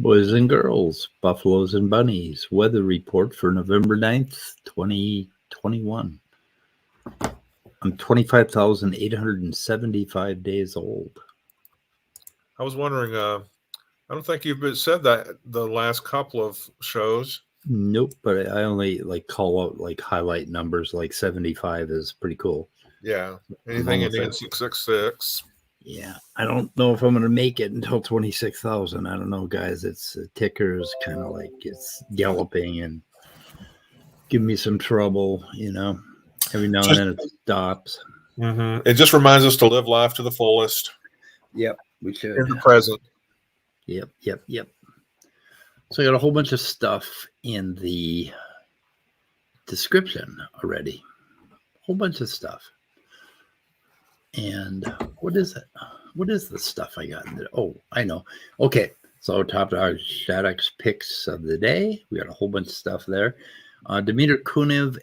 Boys and girls, buffaloes and bunnies, weather report for November 9th, 2021. I'm 25,875 days old. I was wondering, I don't think you've said that the last couple of shows. Nope, but I only call out highlight numbers, 75 is pretty cool. Yeah, anything ending in 666. Yeah, I don't know if I'm going to make it until 26,000. I don't know, guys. It's tickers kind of it's galloping and give me some trouble, Every now and then it stops. Mm-hmm. It just reminds us to live life to the fullest. Yep, we should. In the present. Yep. So I got a whole bunch of stuff in the description already. A whole bunch of stuff. And what is it? What is the stuff I got in there? Oh, I know. Okay, so top dog Shattuck's picks of the day. We got a whole bunch of stuff there. Dimiter Kunnev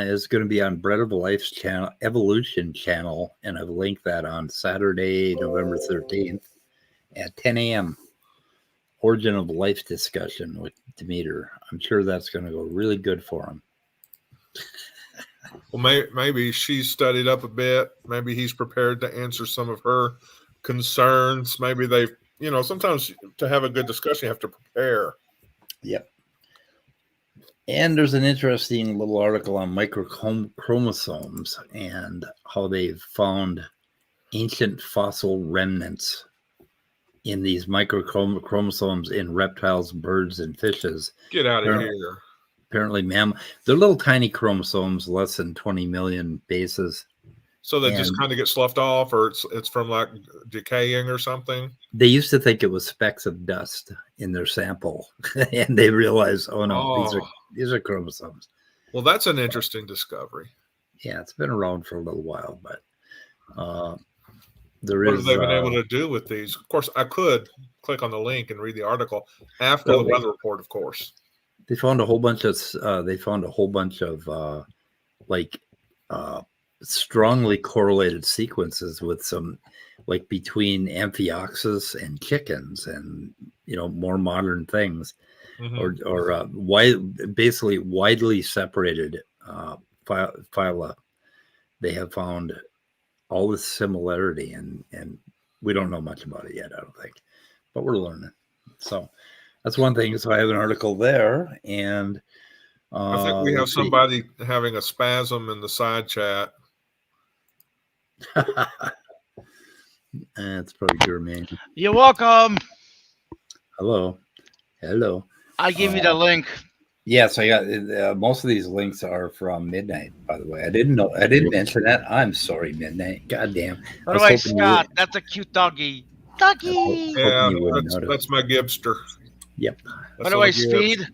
is going to be on Bread of Life's channel, Evolution channel, and I've linked that on Saturday, November 13th at 10 a.m. Origin of Life discussion with Dimiter. I'm sure that's going to go really good for him. Well, maybe she's studied up a bit. Maybe he's prepared to answer some of her concerns. Maybe they, sometimes to have a good discussion, you have to prepare. Yep. And there's an interesting little article on microchromosomes and how they've found ancient fossil remnants in these microchromosomes in reptiles, birds, and fishes. Get out of here. Apparently, they're little tiny chromosomes, less than 20 million bases. So they just kind of get sloughed off, or it's from decaying or something? They used to think it was specks of dust in their sample, and they realized, oh no, these are chromosomes. Well, that's an interesting discovery. Yeah, it's been around for a little while, but what have they been able to do with these? Of course, I could click on the link and read the article after the weather report, of course. They found a whole bunch of strongly correlated sequences with some between Amphioxus and chickens and more modern things, mm-hmm. Basically widely separated phyla. They have found all this similarity and we don't know much about it yet, I don't think, but we're learning. So that's one thing. So I have an article there, and I think we have somebody having a spasm in the side chat. That's probably Jermaine. You're welcome. Hello. I give you the link. Yes, I got most of these links are from Midnight, by the way. I didn't mention that. I'm sorry, Midnight. God damn. By the way, Scott, that's a cute doggy. Doggy. Yeah, that's my Gibster. Yep. By the way, Speed,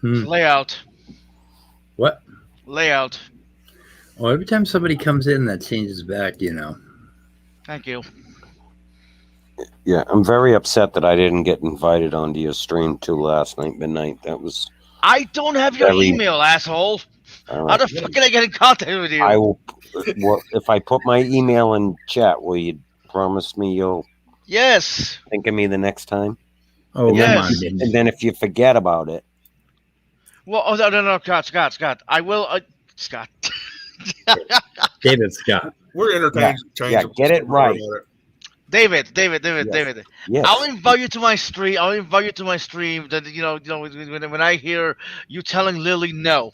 layout. What? Layout. Well, every time somebody comes in, that changes back, Thank you. Yeah, I'm very upset that I didn't get invited onto your stream too last night, midnight. That was... I don't have your email, asshole. Right. How the fuck can I get in contact with you? I will. Well, if I put my email in chat, will you promise me you'll... Yes. Think of me the next time? Oh, yes. And then if you forget about it... Well, no, Scott. I will... Scott. David Scott. We're entertaining. Yeah, get it right. David. Yes. I'll invite you to my stream. That when I hear you telling Lily no.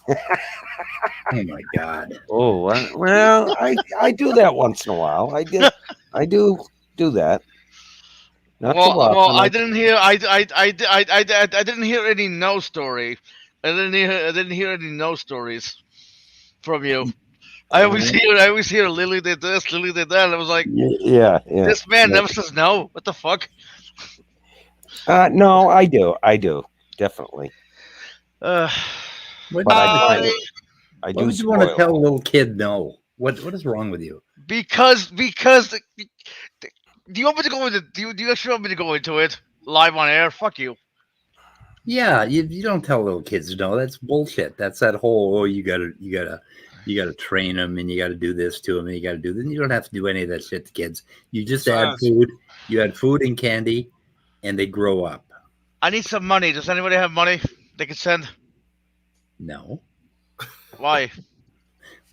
Oh my God. Oh well, I do that once in a while. I do that. Not too Well, often. I didn't hear. I didn't hear any no story. I didn't hear any no stories from you. I always hear Lily did this, Lily did that. And I was like, Yeah. this man Yeah. never says no. What the fuck? No, I do definitely. Why But do I you- I why do would you want to spoil. tell a little kid no? What is wrong with you? because do you want me to go into do you actually want me to go into it live on air? Fuck you. Yeah, you don't tell little kids no. That's bullshit. That's that whole you gotta train them and you gotta do this to them and you gotta do this. You don't have to do any of that shit to kids. You just add Besides- food. You add food and candy, and they grow up. I need some money. Does anybody have money they can send? No. Why?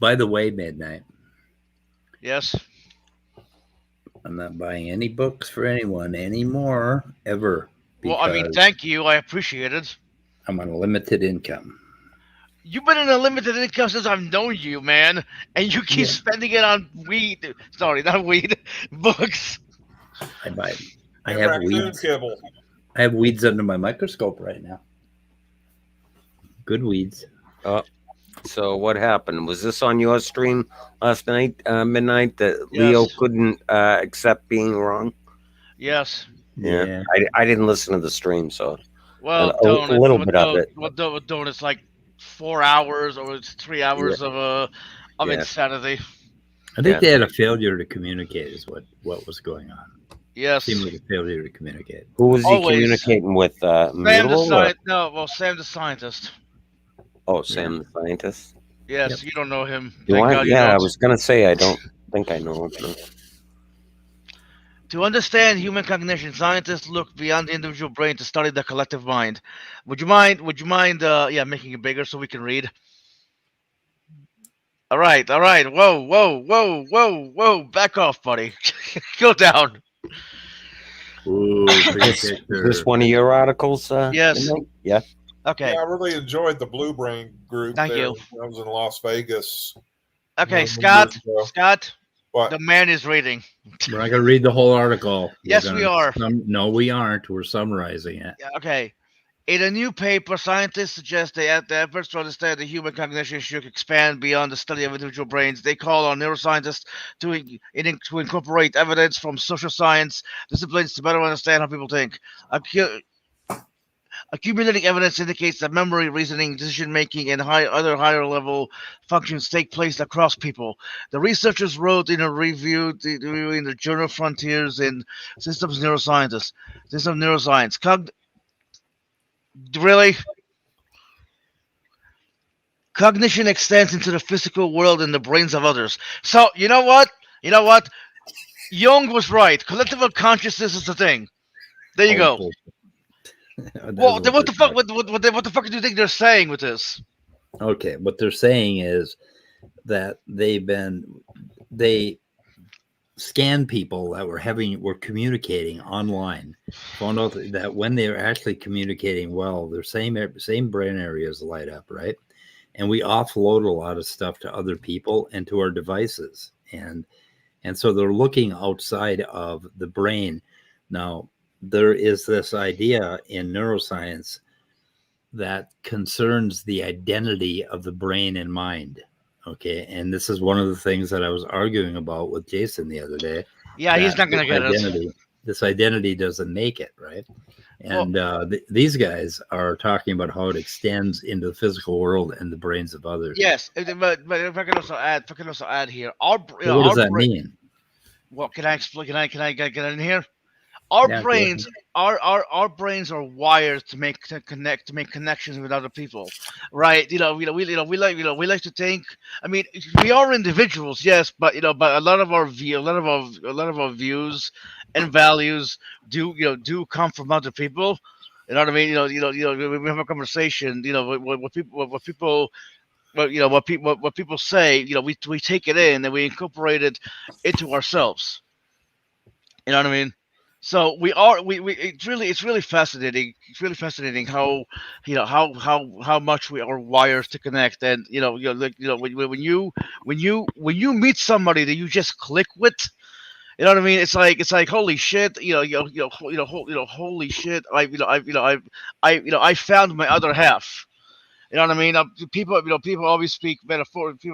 By the way, Midnight, Yes. I'm not buying any books for anyone anymore ever. Well, I mean, because thank you. I appreciate it. I'm on a limited income. You've been in a limited income since I've known you, man, and you keep Yeah. spending it on weed. Sorry, not weed, books. I buy. I and have raccoon weeds. kibble. I have weeds under my microscope right now. Good weeds. So what happened? Was this on your stream last night, midnight, that Leo Yes. couldn't accept being wrong? Yes. Yeah. I didn't listen to the stream, so Well, A little bit of it. What doing? It's like 4 hours or it's 3 hours of Yeah. insanity. I think Yeah. they had a failure to communicate. Is what was going on. Yes. Seemed like a failure to communicate. who was he Always. communicating with? Sam the Mutable or- scientist. No, well, Sam the scientist. Oh, Sam the scientist. Yes, Yep. you don't know him. Do Thank I? God you Yeah, I don't. was gonna say I don't think I know him. To understand human cognition, scientists look beyond the individual brain to study the collective mind. Would you mind? Making it bigger so we can read? All right. Whoa. Back off, buddy. Go down. Ooh, pretty Is picture. this one of your articles? Yes. Midnight? Yeah. Okay. Yeah, I really enjoyed the Blue Brain group. Thank there you. when I was in Las Vegas. Okay, Well, Scott. well. Scott. What? The man is reading. We're not gonna read the whole article. Yes, we are. No, we aren't. We're summarizing it. Yeah, okay. In a new paper, scientists suggest that the efforts to understand the human cognition should expand beyond the study of individual brains. They call on neuroscientists to incorporate evidence from social science disciplines to better understand how people think. Accumulating evidence indicates that memory, reasoning, decision making, and other higher level functions take place across people. The researchers wrote in a review in the journal Frontiers in Systems Neuroscience. Really? Cognition extends into the physical world and the brains of others. So, you know what? Jung was right. Collective unconsciousness is the thing. There you go. Well, then what the fuck? What the fuck do you think they're saying with this? Okay, what they're saying is that they scanned people that were communicating online, found out that when they were actually communicating well, their same brain areas light up, right? And we offload a lot of stuff to other people and to our devices, and so they're looking outside of the brain. Now, there is this idea in neuroscience that concerns the identity of the brain and mind. Okay. And this is one of the things that I was arguing about with Jason the other day. Yeah, he's not going to get it. This identity doesn't make it, right? And these guys are talking about how it extends into the physical world and the brains of others. Yes, but if I can also add here, what does that mean? Well, can I explain? Can I get in here? Our brains are wired to make connections with other people, right? We like to think. I mean, we are individuals, yes, but a lot of our views and values do come from other people. You know what I mean? We have a conversation. What people say. We take it in and we incorporate it into ourselves. You know what I mean? So we it's really fascinating. It's really fascinating how how much we are wired to connect. And when you meet somebody that you just click with, you know what I mean? It's like holy shit, holy shit. I found my other half. You know what I mean? People always speak metaphorically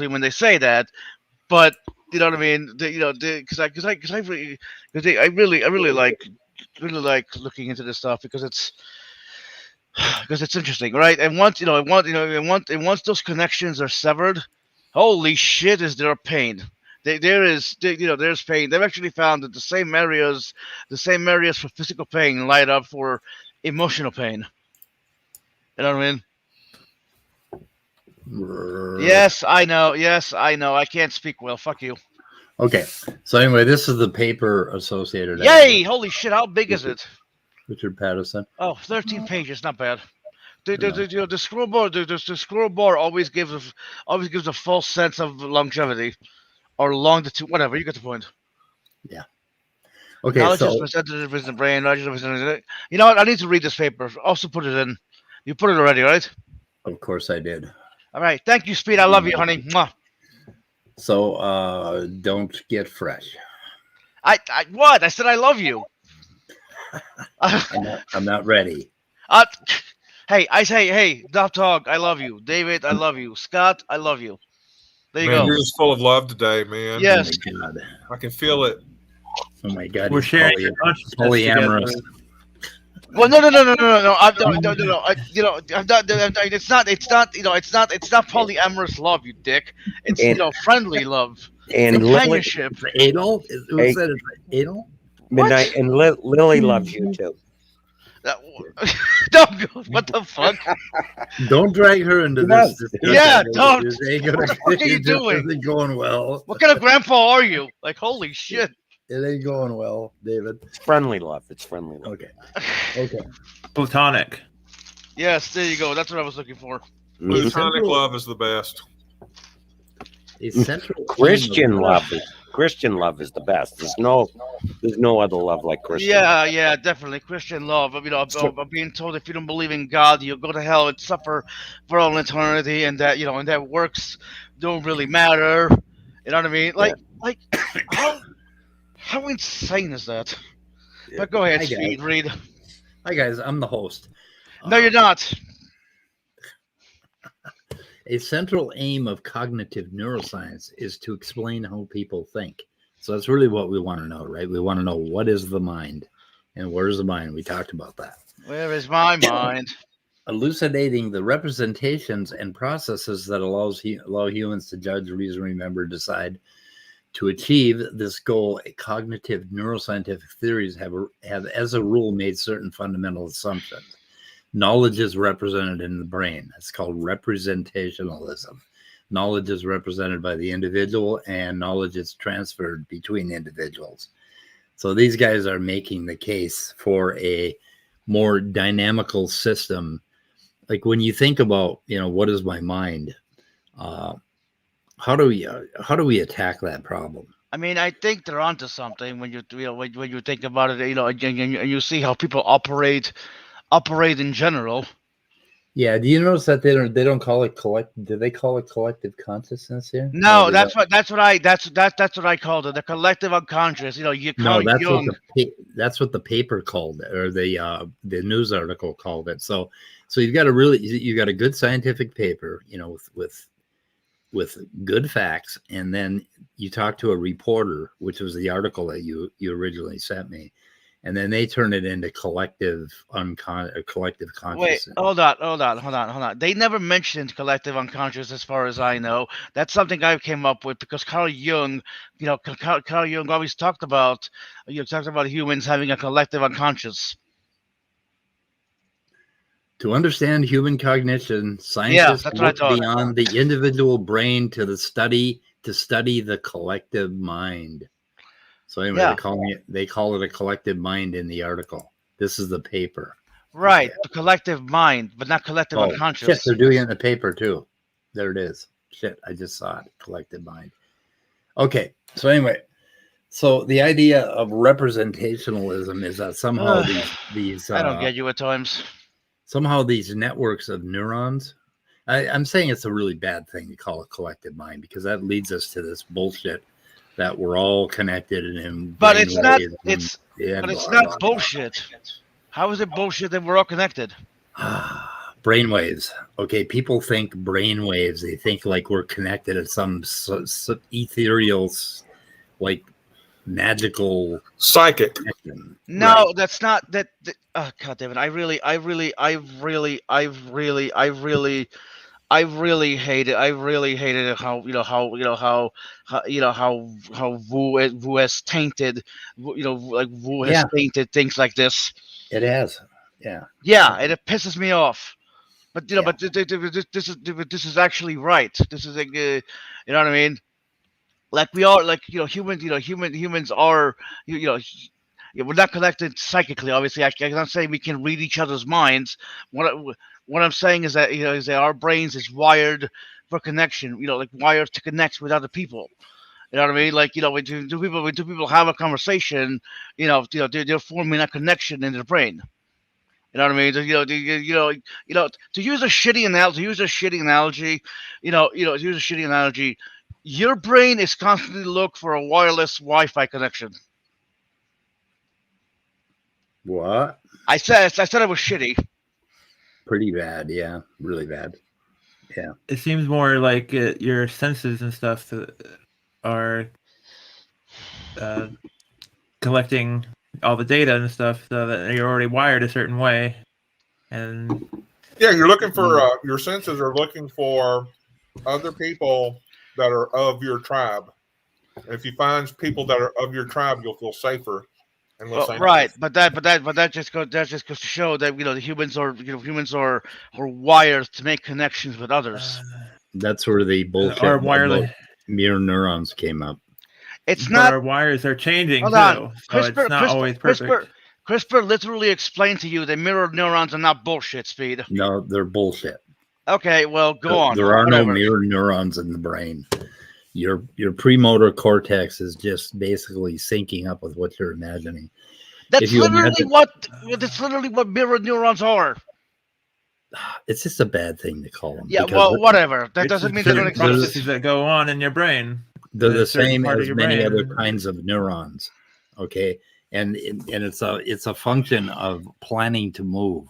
when they say that, but you know what I mean? Because I really like looking into this stuff because it's interesting, right? And once those connections are severed, holy shit, is there pain? There's pain. They've actually found that the same areas for physical pain light up for emotional pain. You know what I mean? Yes, I know. I can't speak well. Fuck you. Okay. So anyway, this is the paper associated. Yay! Holy shit! How big is it? Richard Patterson. Oh, 13 pages. Not bad. The scroll bar always gives a false sense of longevity or longitude. Whatever. You get the point. Yeah. Okay. Knowledge So is representative in the brain. Knowledge is representative. You know what? I need to read this paper. Also put it in. You put it already, right? of course I did. All right. Thank you, Speed. I love you, honey. Mwah. So don't get fresh. What? I said I love you. I'm not ready. Hey, Dot Dog, I love you. David, I love you. Scott, I love you. There you Man, go. you're just full of love today, man. Yes. Oh my God. I can feel it. Oh my God. We're he's sharing consciousness polyamorous. together. Well, no. No. It's not polyamorous love, you dick. It's friendly love, And companionship. Anal? Who Hey. said it's anal? Midnight, and Lily loves you too. What the fuck? Don't drag her into this discussion. Yeah, don't. This ain't gonna, What are you it just doing? isn't going well. What kind of grandpa are you? Like, holy shit. It ain't going well, David. It's friendly love. It's friendly love. Okay. Platonic. Yes, there you go. That's what I was looking for. Platonic Central- love is the best. A central Christian theme of- love is the best. There's no other love like Christian. Yeah, definitely Christian love. I'm being told if you don't believe in God, you'll go to hell and suffer for all eternity, and that works don't really matter. You know what I mean? Like how insane is that? Yeah. But go ahead, Hi, Speed, guys. read. Hi guys, I'm the host. No, you're not. A central aim of cognitive neuroscience is to explain how people think. So that's really what we want to know, right? We want to know what is the mind and where's the mind. We talked about that. Where is my mind? Elucidating the representations and processes that allow humans to judge, reason, remember, decide. To achieve this goal, cognitive neuroscientific theories have as a rule made certain fundamental assumptions. Knowledge is represented in the brain. It's called representationalism. Knowledge is represented by the individual, and knowledge is transferred between individuals. So these guys are making the case for a more dynamical system. Like when you think about, what is my mind? How do we attack that problem? I mean, I think they're onto something when you think about it. And you see how people operate in general. Yeah. Do you notice that they don't call it do they call it collective consciousness here? No, that's what I called it. The collective unconscious. That's what the paper called it, or the news article called it. So you've got a good scientific paper, with good facts, and then you talk to a reporter, which was the article that you originally sent me, and then they turn it into collective consciousness. Wait, hold on. They never mentioned collective unconscious, as far as I know. That's something I came up with because Carl Jung, Carl Jung always talked about humans having a collective unconscious. To understand human cognition, scientists that's what I look thought. beyond the individual brain to study the collective mind. So anyway, Yeah. they call it a collective mind in the article. This is the paper. Right, the collective mind, but not collective unconscious. Shit, they're doing it in the paper too. There it is. Shit, I just saw it. Collective mind. Okay, so anyway, So the idea of representationalism is that somehow Ugh. these I don't get you at times. somehow these networks of neurons. I'm saying it's a really bad thing to call a collective mind, because that leads us to this bullshit that we're all connected and But it's not. brainwaves and- It's yeah, but it's blah, not bullshit. How is it bullshit that we're all connected? brainwaves. Okay, people think brainwaves. They think like we're connected at some ethereal, like magical Psychic. connection. No, Right. that's not that. Oh God, David, I really hated. I really hated how Wu has tainted, Wu has Yeah. tainted things like this. It has. Yeah. Yeah, and it pisses me off. But Yeah. but this is actually right. This is like, you know what I mean? Like we are, like humans are, we're not connected psychically. Obviously, I'm not saying we can read each other's minds. What I'm saying is that our brains is wired for connection. Like wired to connect with other people. You know what I mean? Like when two people have a conversation, they're forming a connection in their brain. You know what I mean? To use a shitty analogy, your brain is constantly look for a wireless Wi-Fi connection. What? I said it was shitty. Pretty bad. Yeah. Really bad. It seems more like your senses and stuff that are collecting all the data and stuff, so that you're already wired a certain way. And Yeah, you're looking for your senses are looking for other people that are of your tribe. And if you find people that are of your tribe, you'll feel safer and less anxious. Right, but that just goes to show that the humans are wired to make connections with others. That's where the bullshit our about wireless mirror neurons came up. It's but not. our wires are changing Hold too, on. so it's not always perfect. CRISPR literally explained to you that mirror neurons are not bullshit, Speed. No, they're bullshit. Okay, well, go on. There are Whatever. no mirror neurons in the brain. Your premotor cortex is just basically syncing up with what you're imagining. That's literally what mirror neurons are. It's just a bad thing to call them. Yeah, because well, whatever. That It's doesn't the mean they don't certain exist. processes that go on in your brain. they're the a certain same part of as your many brain. other kinds of neurons. Okay, and it's a function of planning to move.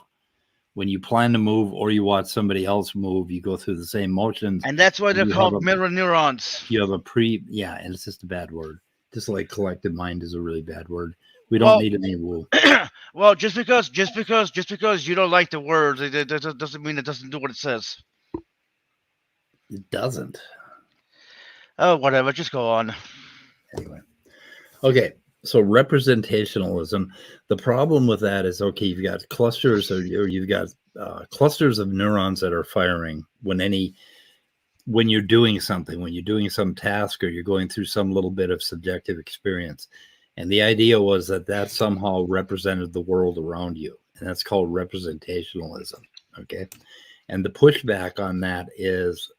When you plan to move or you watch somebody else move, you go through the same motions. And that's why they're You called have a- mirror neurons. You have and it's just a bad word. Just like collective mind is a really bad word. We don't need any rule. Well, just because you don't like the word, it doesn't mean it doesn't do what it says. It doesn't. Oh, whatever. Just go on. Anyway. Okay. So representationalism, the problem with that is, okay, you've got clusters or you've got clusters of neurons that are firing when you're doing something, when you're doing some task or you're going through some little bit of subjective experience. And the idea was that somehow represented the world around you. And that's called representationalism. Okay. And the pushback on that is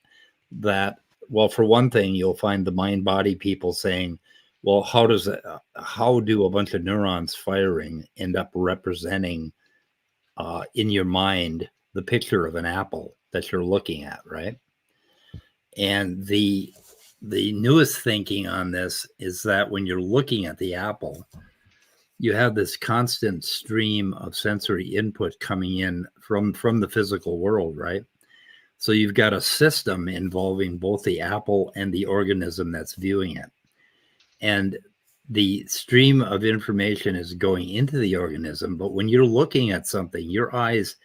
that, well, for one thing, you'll find the mind-body people saying, well, how do a bunch of neurons firing end up representing in your mind the picture of an apple that you're looking at, right? And the newest thinking on this is that when you're looking at the apple, you have this constant stream of sensory input coming in from the physical world, right? So you've got a system involving both the apple and the organism that's viewing it. And the stream of information is going into the organism, but when you're looking at something, your eyes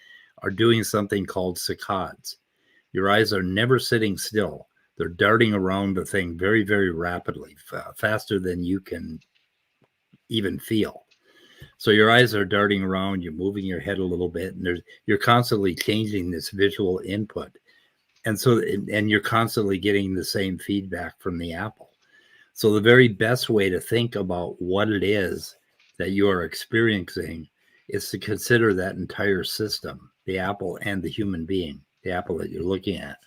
are doing something called saccades. Your eyes are never sitting still. They're darting around the thing very, very rapidly, faster than you can even feel. So your eyes are darting around, you're moving your head a little bit, and you're constantly changing this visual input. And you're constantly getting the same feedback from the apple. So the very best way to think about what it is that you are experiencing is to consider that entire system, the apple and the human being, the apple that you're looking at.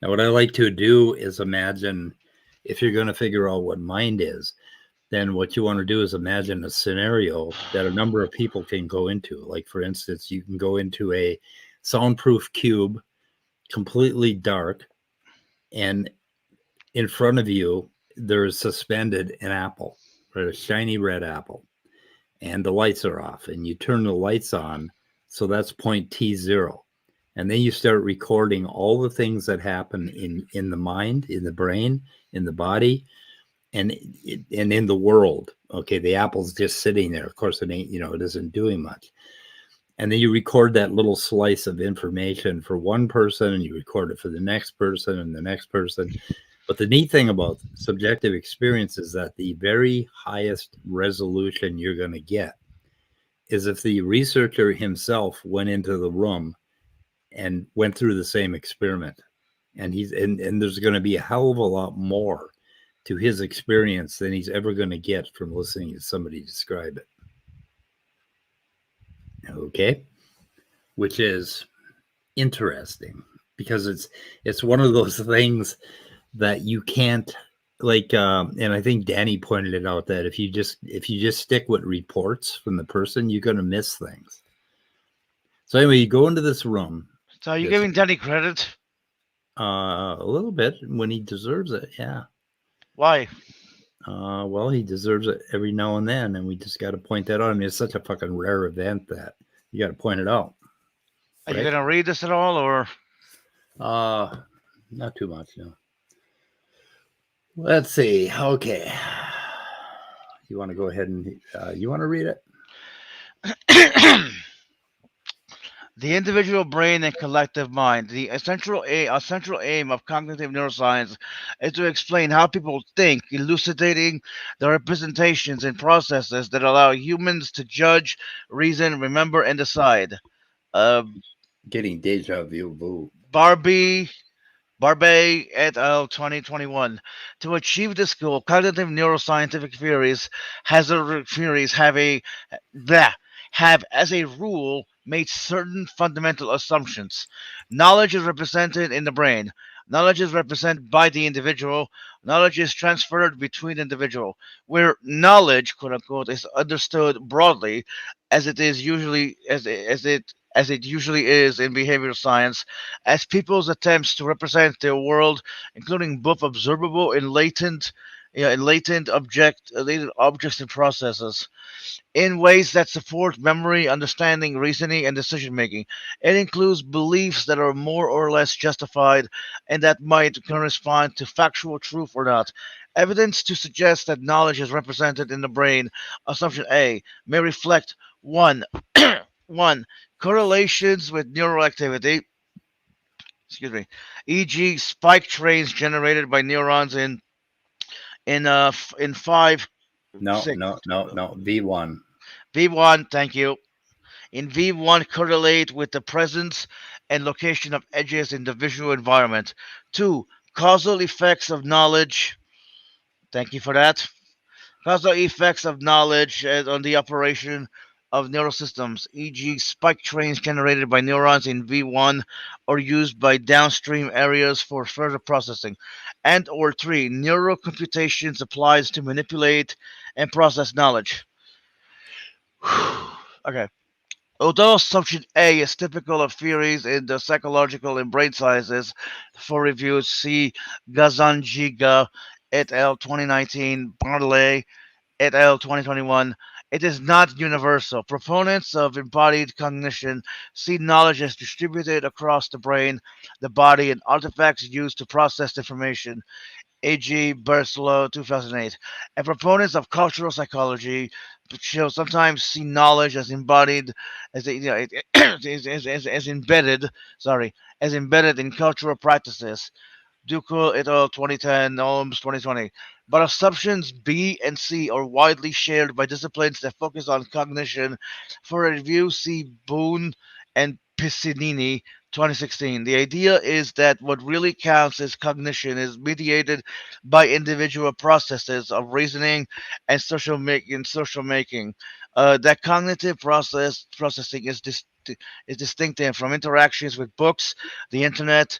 Now, what I like to do is imagine, if you're going to figure out what mind is, then what you want to do is imagine a scenario that a number of people can go into. Like, for instance, you can go into a soundproof cube, completely dark, and in front of you, there is suspended an apple, right, a shiny red apple, and the lights are off, and you turn the lights on, so that's point T0. And then you start recording all the things that happen in the mind, in the brain, in the body, and in the world. Okay, the apple's just sitting there. Of course, it ain't, it isn't doing much. And then you record that little slice of information for one person, and you record it for the next person and the next person. But the neat thing about subjective experience is that the very highest resolution you're going to get is if the researcher himself went into the room and went through the same experiment. And there's going to be a hell of a lot more to his experience than he's ever going to get from listening to somebody describe it. Okay? Which is interesting, because it's one of those things that you can't, like, and I think Danny pointed it out, that if you just stick with reports from the person, you're going to miss things. So anyway, you go into this room. So are you giving Danny credit? A little bit, when he deserves it, yeah. Why? Well, he deserves it every now and then, and we just got to point that out. I mean, it's such a fucking rare event that you got to point it out. Are you going to read this at all, or? Not too much, no. Let's see. Okay. You want to go ahead and you want to read it? The individual brain and collective mind. The essential aim of cognitive neuroscience is to explain how people think, elucidating the representations and processes that allow humans to judge, reason, remember, and decide. Getting deja vu. Barbie et al. 2021. To achieve this goal, cognitive neuroscientific theories have, as a rule, made certain fundamental assumptions. Knowledge is represented in the brain. Knowledge is represented by the individual. Knowledge is transferred between individuals. Where knowledge, quote unquote, is understood broadly, as it usually is in behavioral science, as people's attempts to represent their world, including both observable and latent objects and processes, in ways that support memory, understanding, reasoning, and decision making. It includes beliefs that are more or less justified and that might correspond to factual truth or not. Evidence to suggest that knowledge is represented in the brain, assumption A, may reflect 1. Correlations with neural activity, e.g., spike trains generated by neurons in 5. No. V1. V1, thank you. In V1, correlate with the presence and location of edges in the visual environment. 2. Causal effects of knowledge. Thank you for that. Causal effects of knowledge on the operation of neural systems, e.g., spike trains generated by neurons in V1 or used by downstream areas for further processing. And or 3, neural computations applies to manipulate and process knowledge. Okay. Although assumption A is typical of theories in the psychological and brain sciences, for reviews see Gazanjiga et al. 2019, Bartley et al. 2021. It is not universal. Proponents of embodied cognition see knowledge as distributed across the brain, the body, and artifacts used to process information. A.G. Berslow, 2008. And proponents of cultural psychology sometimes see knowledge as embodied, as embedded in cultural practices. Ducal et al. 2010, Holmes 2020. But assumptions B and C are widely shared by disciplines that focus on cognition. For a review, see Boone and Piccinini, 2016. The idea is that what really counts as cognition is mediated by individual processes of reasoning and social making. That cognitive processing is distinctive from interactions with books, the internet,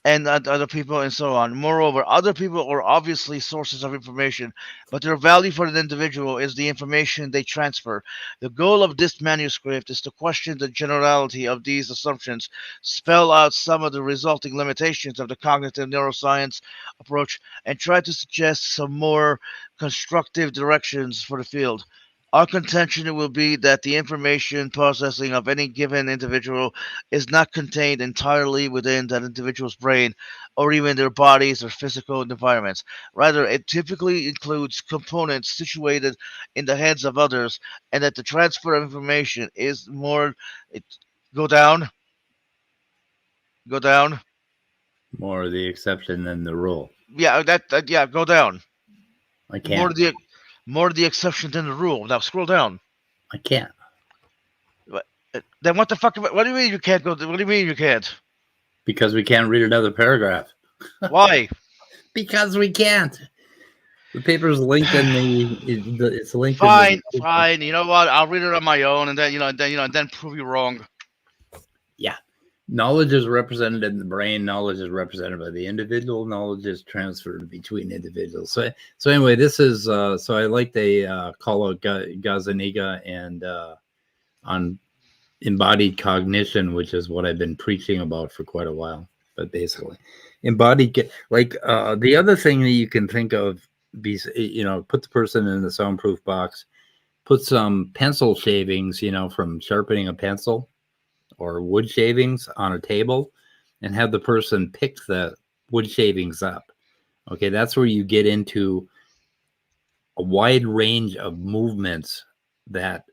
and other people and so on. Moreover, other people are obviously sources of information, but their value for the individual is the information they transfer. The goal of this manuscript is to question the generality of these assumptions, spell out some of the resulting limitations of the cognitive neuroscience approach, and try to suggest some more constructive directions for the field. Our contention will be that the information processing of any given individual is not contained entirely within that individual's brain or even their bodies or physical environments. Rather, it typically includes components situated in the heads of others, and that the transfer of information is more. Go down. Go down. More the exception than the rule. Yeah, yeah, go down. I can't. More the exception than the rule. Now scroll down. I can't. Then what the fuck? What do you mean you can't go? What do you mean you can't? Because we can't read another paragraph. Why? Because we can't. The paper's linked in it's linked. Fine, fine. You know what? I'll read it on my own, and then prove you wrong. Yeah. Knowledge is represented in the brain. Knowledge is represented by the individual. Knowledge is transferred between individuals. So anyway, this is so I like they call it Gazaniga and on embodied cognition, which is what I've been preaching about for quite a while. But basically, embodied, like the other thing that you can think of, put the person in the soundproof box, put some pencil shavings, from sharpening a pencil, or wood shavings on a table, and have the person pick the wood shavings up. Okay, that's where you get into a wide range of movements that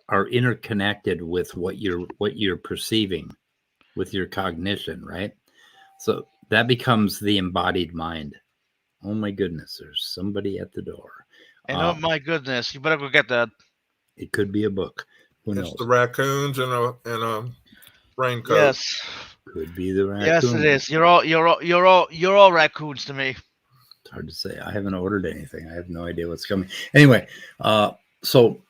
are interconnected with what you're perceiving with your cognition, right? So that becomes the embodied mind. Oh my goodness, there's somebody at the door. And oh my goodness, you better go get that. It could be a book. Who knows? It's the raccoons and a raincoat. Yes. Could be the raccoon. Yes, it is. You're all raccoons to me. It's hard to say. I haven't ordered anything. I have no idea what's coming. Anyway, so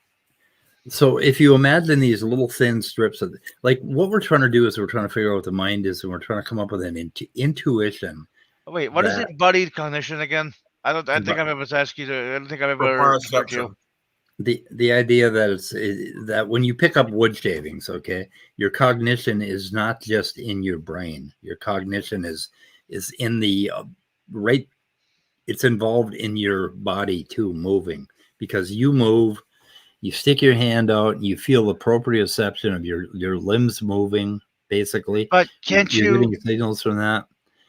if you imagine these little thin strips of, like, what we're trying to do is we're trying to figure out what the mind is, and we're trying to come up with an intuition. Wait, what is embodied cognition again? I don't think I've ever asked you to. I don't think I've ever heard you. The idea that that when you pick up wood shavings, okay, your cognition is not just in your brain. Your cognition is in the right. It's involved in your body too, moving, because you move. You stick your hand out, and you feel the proprioception of your limbs moving, basically. But can't you're getting signals from that?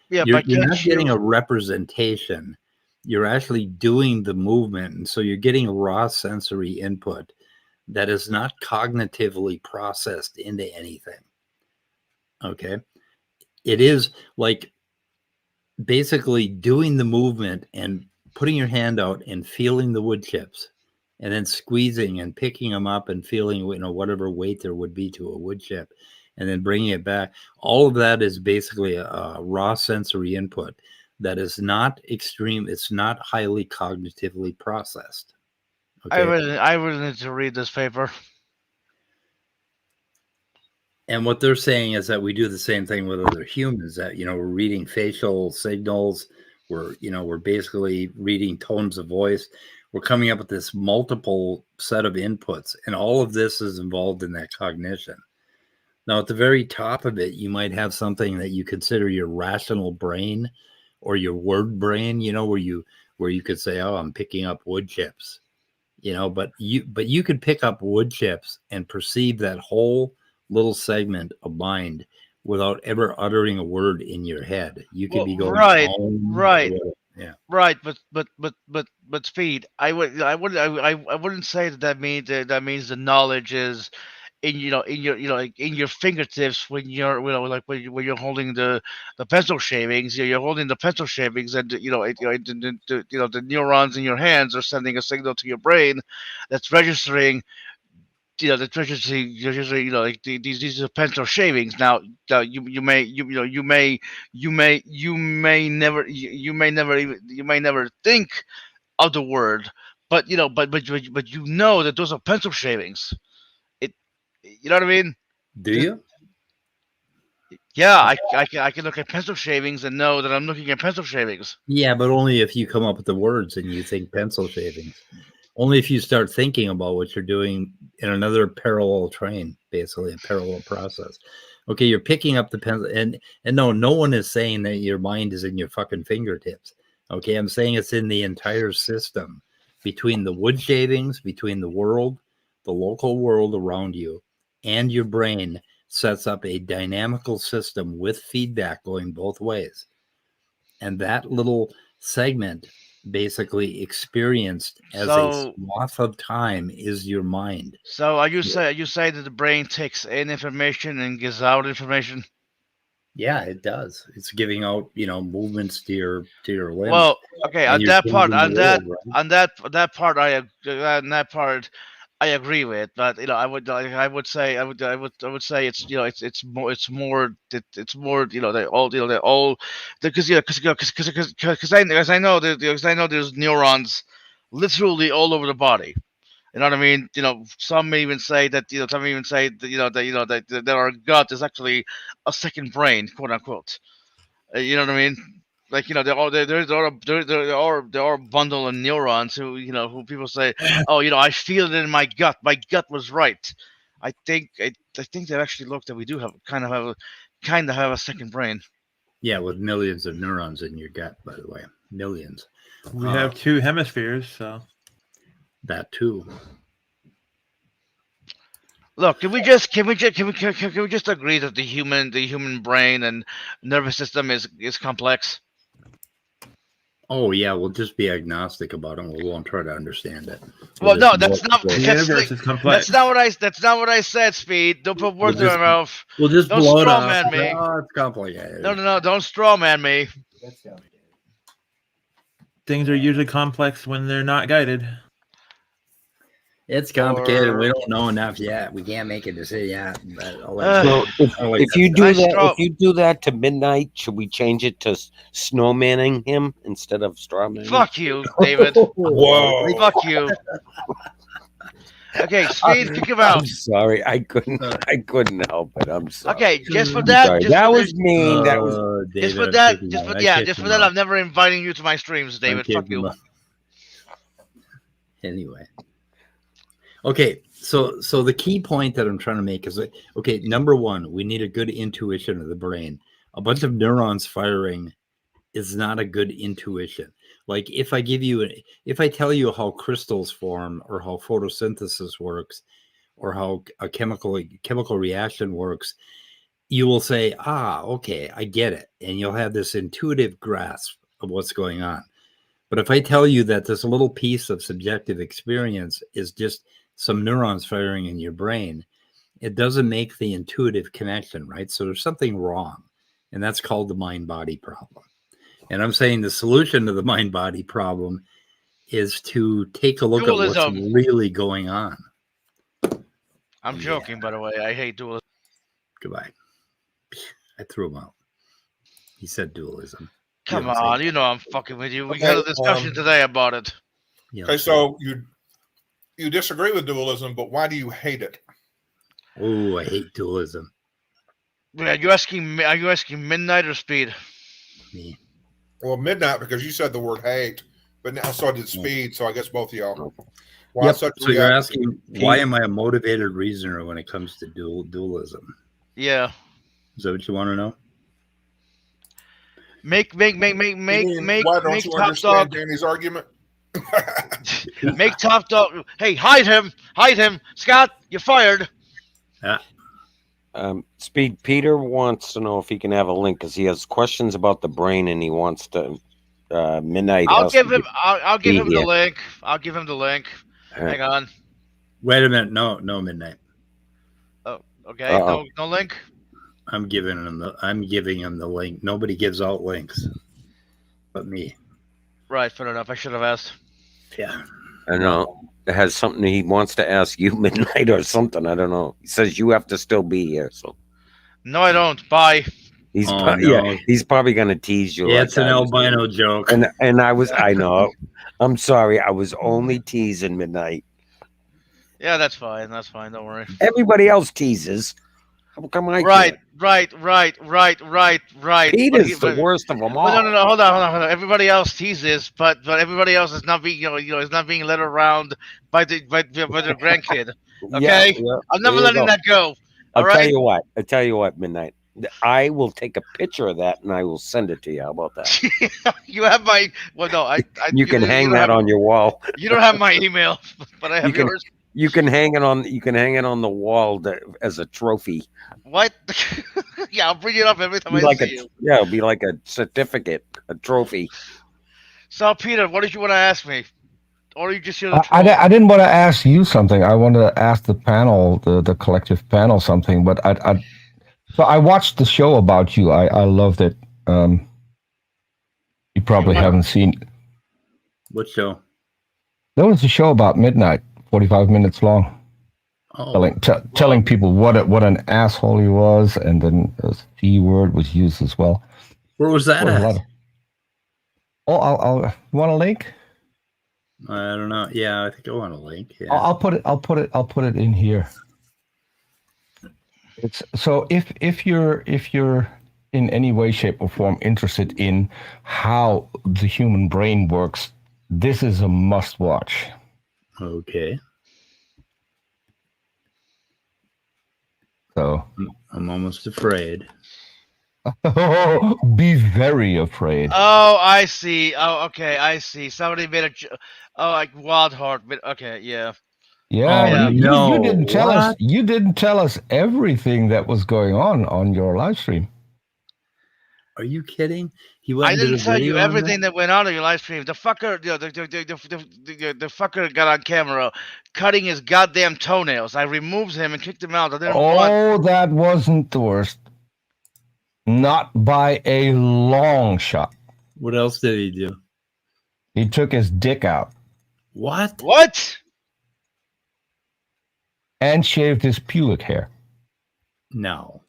Yeah, you're not getting a representation. You're actually doing the movement, and so you're getting a raw sensory input that is not cognitively processed into anything. Okay? It is like basically doing the movement and putting your hand out and feeling the wood chips, and then squeezing and picking them up and feeling, whatever weight there would be to a wood chip, and then bringing it back. All of that is basically a raw sensory input that is not extreme. It's not highly cognitively processed. Okay? I really need to read this paper. And what they're saying is that we do the same thing with other humans, that, we're reading facial signals. We're basically reading tones of voice. We're coming up with this multiple set of inputs, and all of this is involved in that cognition. Now, at the very top of it, you might have something that you consider your rational brain or your word brain, where you could say, oh, I'm picking up wood chips, but you could pick up wood chips and perceive that whole little segment of mind without ever uttering a word in your head. You could be going right. Yeah. Right, but speed. I wouldn't say that means the knowledge is in your fingertips when you're when you're holding the pencil shavings. You're holding the pencil shavings, and the neurons in your hands are sending a signal to your brain that's registering. These are pencil shavings. Now, you may never think of the word, but that those are pencil shavings. You know what I mean? Do you? Yeah, I can look at pencil shavings and know that I'm looking at pencil shavings. Yeah, but only if you come up with the words and you think pencil shavings. Only if you start thinking about what you're doing in another parallel train, basically a parallel process. Okay, you're picking up the pencil, and no one is saying that your mind is in your fucking fingertips. Okay, I'm saying it's in the entire system, between the wood shavings, between the world, the local world around you, and your brain sets up a dynamical system with feedback going both ways. And that little segment basically experienced as a swath of time is your mind. So are you say that the brain takes in information and gives out information? Yeah, it does. It's giving out, movements to your limbs. Well, okay, and on you're that part, changing the world, right? on that part, I agree with. But I would say it's more they all because I know there's neurons literally all over the body. You know what I mean? Some even say that that our gut is actually a second brain, quote unquote. You know what I mean? Like there are a bundle of neurons who people say, oh, I feel it in my gut. My gut was right. I think they've actually looked that we do kind of have a second brain. Yeah, with millions of neurons in your gut, by the way, millions. We have 2 hemispheres, so that too. Look, can we just agree that the human brain and nervous system is complex? Oh yeah, we'll just be agnostic about it. We won't try to understand it. Well, no, that's not. the universe is complex. That's not what I said. Speed. Don't put words in my mouth. We'll just Don't blow it straw up. man me. No, it's complicated. No. Don't straw man me. That's complicated. Things are usually complex when they're not guided. It's complicated. We don't know enough yet. We can't make a decision yet. So if you do that to midnight, should we change it to snowmanning him instead of strawmanning? Fuck you, David. Whoa. Fuck you. Okay, Speed, think about. I'm sorry, I couldn't help it. I'm sorry. Okay, just for that. That was mean. That was just for that. I'm never inviting you to my streams, David. Fuck you. Anyway. Okay, so the key point that I'm trying to make is that, okay, number one, we need a good intuition of the brain. A bunch of neurons firing is not a good intuition. Like if I tell you how crystals form or how photosynthesis works or how a chemical reaction works, you will say, okay, I get it. And you'll have this intuitive grasp of what's going on. But if I tell you that this little piece of subjective experience is just some neurons firing in your brain, it doesn't make the intuitive connection, right? So there's something wrong, and that's called the mind-body problem. And I'm saying the solution to the mind-body problem is to take a look at what's really going on. I'm joking, by the way. I hate dualism. Goodbye. I threw him out. He said dualism. Come on, I'm fucking with you. We had a discussion today about it. Okay, so you disagree with dualism, but why do you hate it? Oh, I hate dualism. Are you asking Midnight or Speed? Me. Well, Midnight, because you said the word hate, but now so did Speed, so I guess both of y'all. So you're asking, why am I a motivated reasoner when it comes to dualism? Yeah. Is that what you want to know? Make why don't you understand Danny's argument? Make Top Dog. Hey, hide him, Scott. You're fired. Speed. Peter wants to know if he can have a link because he has questions about the brain and he wants to. Midnight. I'll give him the link. I'll give him the link. Right. Hang on. Wait a minute. No, Midnight. Oh, okay. No link. I'm giving him the link. Nobody gives out links, but me. Right. Fair enough. I should have asked. Yeah. I don't know. It has something he wants to ask you, Midnight, or something. I don't know. He says you have to still be here. So. No, I don't. Bye. He's he's probably gonna tease you. Yeah, like it's an albino joke. And I know. I'm sorry. I was only teasing, Midnight. Yeah, that's fine. That's fine. Don't worry. Everybody else teases. How come I Right, can't? right. Peter's the worst of them all. But no. Hold on. Everybody else teases, but everybody else is not being, is not being led around by their grandkid. Okay, Yeah, I'm never there you letting go. that go. I'll All right. tell you what, Midnight. I will take a picture of that and I will send it to you. How about that? You have my no. You can hang that on your wall. You don't have my email, but I have yours. You can hang it on the wall as a trophy. What? Yeah, I'll bring it up every time I see you. Yeah, it'll be like a certificate, a trophy. So, Peter, what did you want to ask me? Or are you just here to I didn't want to ask you something. I wanted to ask the panel, the collective panel, something. But so I watched the show about you. I loved it. You probably haven't seen. What show? There was a show about midnight, 45 minutes long, telling people what an asshole he was, and then the C word was used as well. Where was that at? I'll want a link. I don't know. Yeah, I think I want a link. Yeah. I'll put it in here. It's so if you're in any way, shape, or form interested in how the human brain works, this is a must watch. Okay. So I'm almost afraid. Be very afraid. Oh, I see. Oh, okay, I see. Somebody made like Wild Heart. But okay, yeah. Yeah, you didn't tell us. You didn't tell us everything that was going on your live stream. Are you kidding? I didn't tell you everything that went on your live stream. The fucker, the fucker got on camera cutting his goddamn toenails. I removed him and kicked him out. That wasn't the worst. Not by a long shot. What else did he do? He took his dick out. What? What? And shaved his pubic hair. No.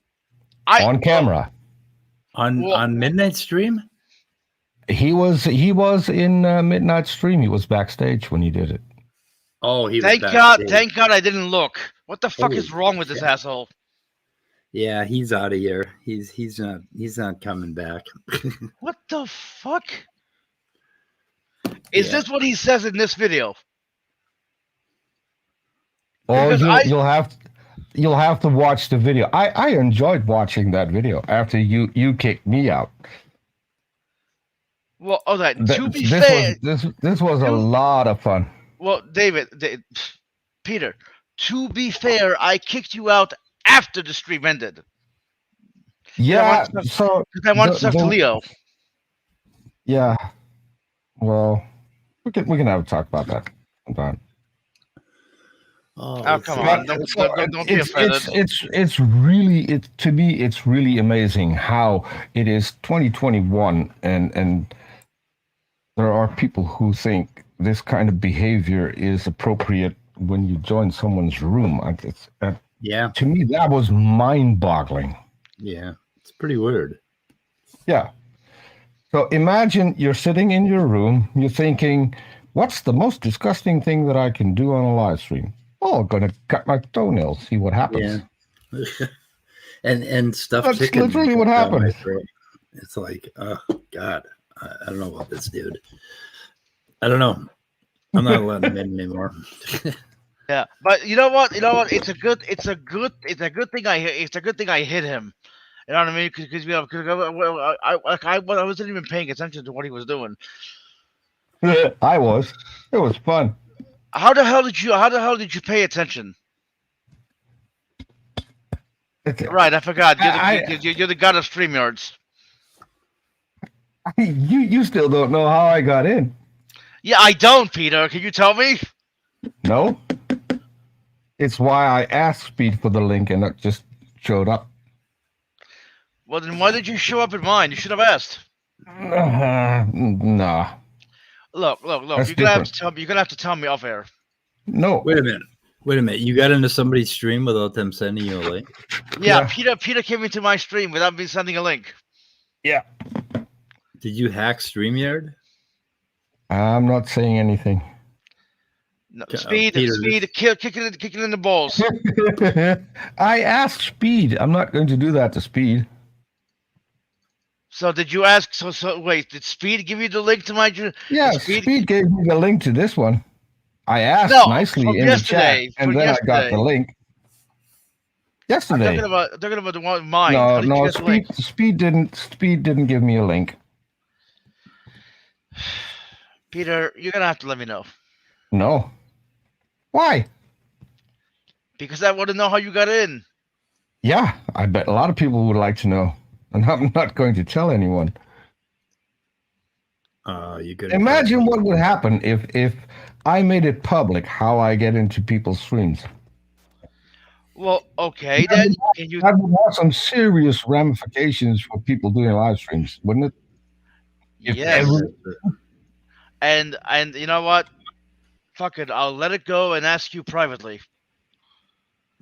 On camera. On Midnight Stream? He was in Midnight Stream. He was backstage when he did it. Oh, he was backstage. Thank God I didn't look. What the fuck is wrong with this asshole? Yeah, he's out of here. He's not coming back. What the fuck? Is this what he says in this video? Oh, you'll have to watch the video. I enjoyed watching that video after you kicked me out. Well, to be fair, this was a lot of fun. Well, Peter, to be fair, I kicked you out after the stream ended. Yeah, because I wanted to talk to Leo. Yeah, well, we can have a talk about that sometime. Oh, come on! Don't be offended. It's really to me it's really amazing how it is 2021 and there are people who think this kind of behavior is appropriate when you join someone's room. To me that was mind-boggling. Yeah, it's pretty weird. Yeah. So imagine you're sitting in your room, you're thinking, what's the most disgusting thing that I can do on a live stream? Oh, I'm going to cut my toenails, see what happens. Yeah. and stuff. That's literally what happened. It's like, oh, God, I don't know about this dude. I don't know. I'm not letting him in anymore. Yeah, but you know what? It's a good thing I hit him. You know what I mean? Because I wasn't even paying attention to what he was doing. I was. It was fun. How the hell did you pay attention? Right, I forgot. You're the god of StreamYards. You still don't know how I got in. Yeah, I don't, Peter. Can you tell me? No. It's why I asked Speed for the link and it just showed up. Well, then why did you show up in mine? You should have asked. Nah. Look. That's You're gonna have to tell me off air. No. Wait a minute. You got into somebody's stream without them sending you a link? Yeah. Peter came into my stream without me sending a link. Yeah. Did you hack StreamYard? I'm not saying anything. No, speed, Peter, kick it in the balls. I asked Speed. I'm not going to do that to Speed. So did you ask? So wait, did Speed give you the link to my? Yeah, Speed gave me the link to this one. I asked nicely in the chat, and then I got the link. Yesterday. I'm talking about the one mine. No, Speed didn't give me a link. Peter, you're gonna have to let me know. No. Why? Because I want to know how you got in. Yeah, I bet a lot of people would like to know, and I'm not going to tell anyone. You could imagine what would happen if I made it public how I get into people's streams. Well, okay, then can you? That would have some serious ramifications for people doing live streams, wouldn't it? Yes. And you know what? Fuck it, I'll let it go and ask you privately.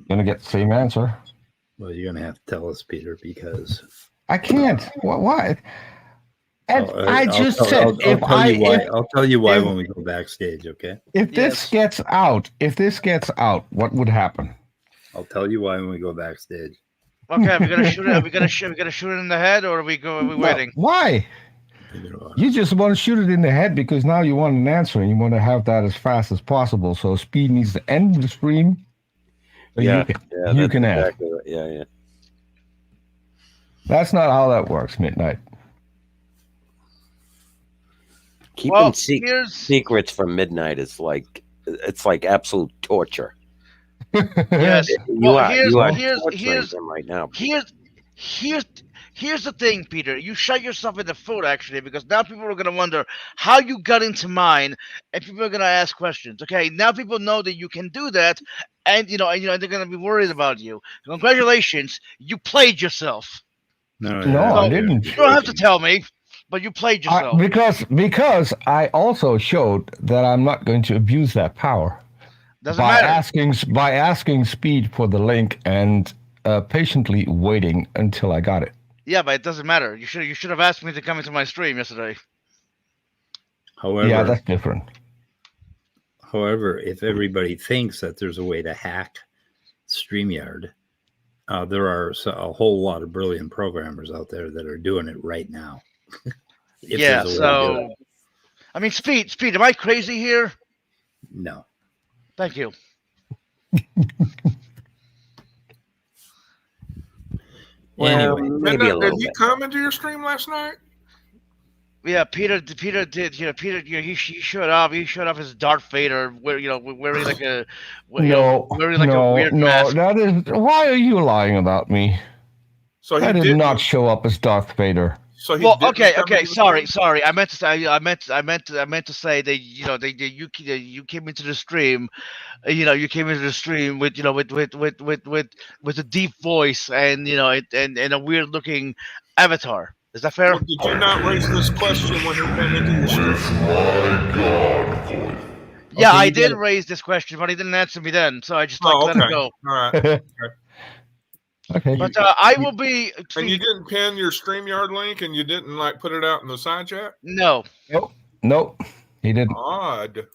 Gonna get the same answer. Well, you're gonna have to tell us, Peter, because I can't. Why? And I'll tell you why when we go backstage. Okay. If this gets out, what would happen? I'll tell you why when we go backstage. Okay, are we gonna shoot it? Are we gonna shoot it in the head, or are we waiting? Why? You just want to shoot it in the head because now you want an answer and you want to have that as fast as possible. So Speed needs to end the stream. So you can ask. Exactly right. Yeah. That's not how that works, Midnight. Keeping secrets from Midnight is like absolute torture. Yes. Here's them right now. Here's the thing, Peter. You shot yourself in the foot, actually, because now people are gonna wonder how you got into mine, and people are gonna ask questions. Okay, now people know that you can do that, and they're gonna be worried about you. Congratulations, you played yourself. No, I didn't. You don't have to tell me, but you played yourself. Because I also showed that I'm not going to abuse that power. Doesn't matter. By asking Speed for the link and patiently waiting until I got it. Yeah, but it doesn't matter. You should have asked me to come into my stream yesterday. However, yeah, that's different. However, if everybody thinks that there's a way to hack StreamYard, there are a whole lot of brilliant programmers out there that are doing it right now. Yeah, so I mean, Speed, am I crazy here? No. Thank you. Well, maybe a little did he come into your stream last night? Yeah, Peter did. Peter, he showed up. He showed up as Darth Vader, wearing like a weird mask. That is. Why are you lying about me? So I did not show up as Darth Vader. So okay. Sorry. I meant to say that you came into the stream. You came into the stream with a deep voice and and a weird looking avatar. Is that fair? Well, did you not raise this question when you came into your stream? Yeah, I did raise this question, but he didn't answer me then, so I just let it go. All right. Okay. But I will be. And you didn't pin your StreamYard link, and you didn't put it out in the side chat? No. Nope. He didn't. Odd.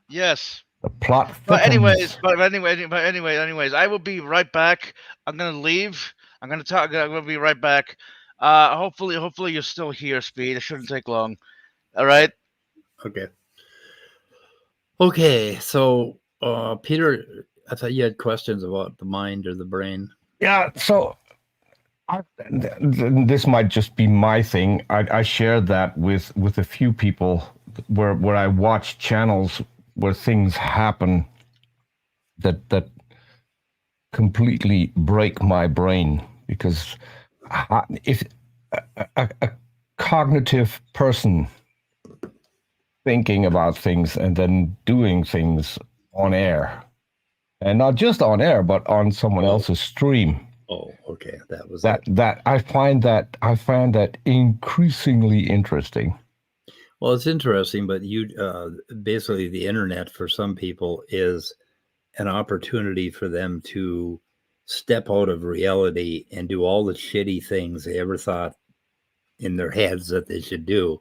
Yes. The plot. But anyways, I will be right back. I'm gonna leave. I'm gonna be right back. Hopefully you're still here, Speed. It shouldn't take long. All right. Okay. So, Peter, I thought you had questions about the mind or the brain. Yeah. So, this might just be my thing. I shared that with a few people where I watch channels where things happen that completely break my brain, because if a cognitive person thinking about things and then doing things on air, and not just on air, but on someone else's stream. Oh, okay. That was that I find that increasingly interesting. Well, it's interesting, but basically the internet for some people is an opportunity for them to step out of reality and do all the shitty things they ever thought in their heads that they should do.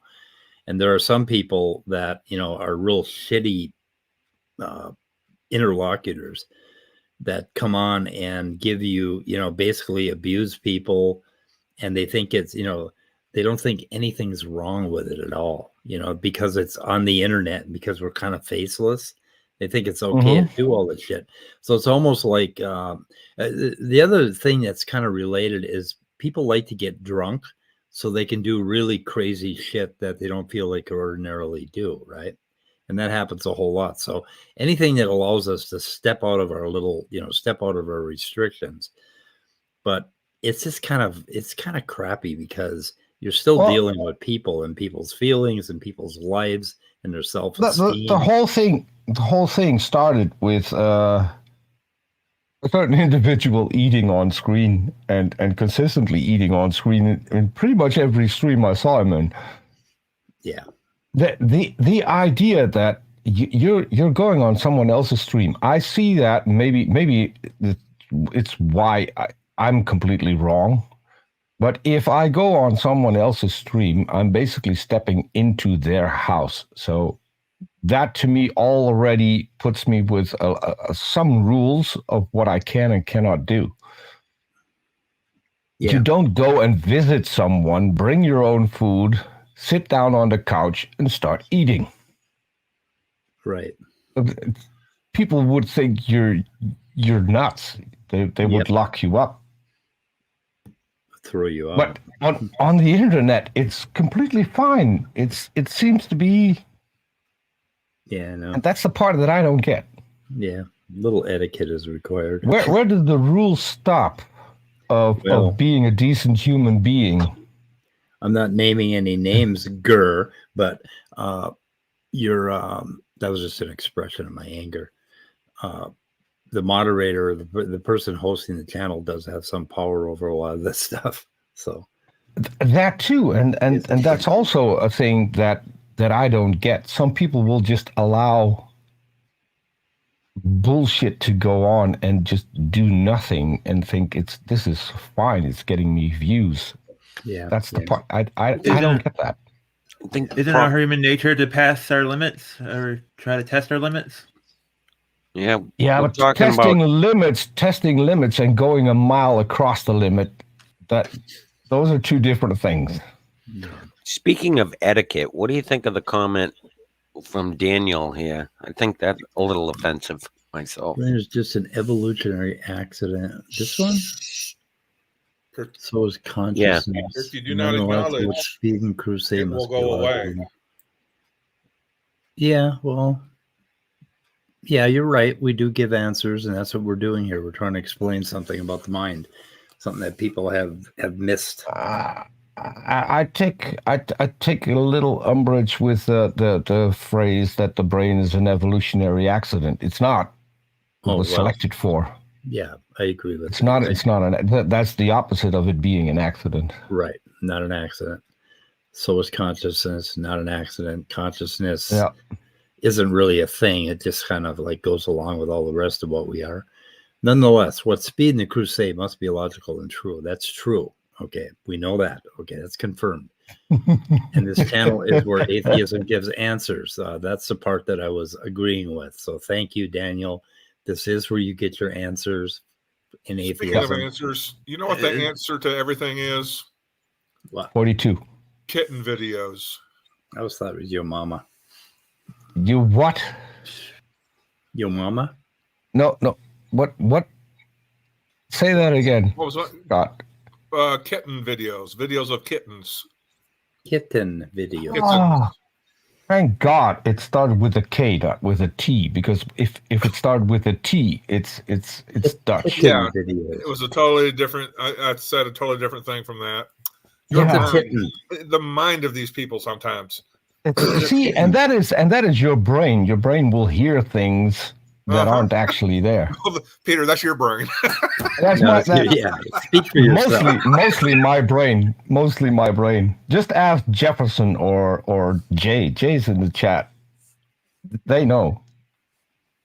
And there are some people that, are real shitty interlocutors that come on and give you, basically abuse people, and they think it's, they don't think anything's wrong with it at all, because it's on the internet, because we're kind of faceless. They think it's okay to do all this shit. So it's almost like the other thing that's kind of related is people like to get drunk so they can do really crazy shit that they don't feel like ordinarily do, right? And that happens a whole lot. So anything that allows us to step out of our step out of our restrictions. But it's just kind of crappy because you're still dealing with people and people's feelings and people's lives and their self-esteem. The whole thing started with a certain individual eating on screen and consistently eating on screen in pretty much every stream I saw him in. Yeah. The idea that you're going on someone else's stream, I see that maybe it's why I'm completely wrong. But if I go on someone else's stream, I'm basically stepping into their house. So that to me already puts me with some rules of what I can and cannot do. Yeah. You don't go and visit someone, bring your own food, sit down on the couch and start eating. Right. People would think you're nuts. They would lock you up. Throw you out. But on the internet, it's completely fine. It seems to be. Yeah, no. And that's the part that I don't get. Yeah, little etiquette is required. Where does the rules stop of being a decent human being? I'm not naming any names, but that was just an expression of my anger. The moderator, the person hosting the channel, does have some power over a lot of this stuff. So that too, and that's also a thing that I don't get. Some people will just allow bullshit to go on and just do nothing and think this is fine. It's getting me views. Yeah, that's the part. I don't get that. Isn't our human nature to pass our limits or try to test our limits? Yeah, but testing limits and going a mile across the limit, those are two different things. Yeah. Speaking of etiquette, what do you think of the comment from Daniel here? I think that's a little offensive myself. It's just an evolutionary accident. This one? So is consciousness. Yeah. If you do not acknowledge, crusade it will go away. Yeah, well, yeah, you're right. We do give answers, and that's what we're doing here. We're trying to explain something about the mind, something that people have missed. I take a little umbrage with the phrase that the brain is an evolutionary accident. It's not. It was selected for. Yeah, I agree with that. It's not that's the opposite of it being an accident. Right, not an accident. So is consciousness, not an accident. Consciousness isn't really a thing. It just kind of like goes along with all the rest of what we are. Nonetheless, what's speeding the crusade must be logical and true. That's true. Okay, we know that. Okay, that's confirmed. And this channel is where atheism gives answers. That's the part that I was agreeing with. So thank you, Daniel. This is where you get your answers in atheism. Speaking of answers, you know what the answer to everything is? What? 42. Kitten videos. I always thought it was your mama. You what? Your mama? No. What? Say that again. What was that? God. Kitten videos of kittens. Kitten videos. Oh, thank God it started with a K, not with a T, because if it started with a T, it's Dutch. Yeah, it was a totally different. I said a totally different thing from that. The mind of these people sometimes. See, and that is your brain. Your brain will hear things that aren't actually there. Peter, that's your brain. Speak for yourself. Mostly my brain. Mostly my brain. Just ask Jefferson or Jay. Jay's in the chat. They know.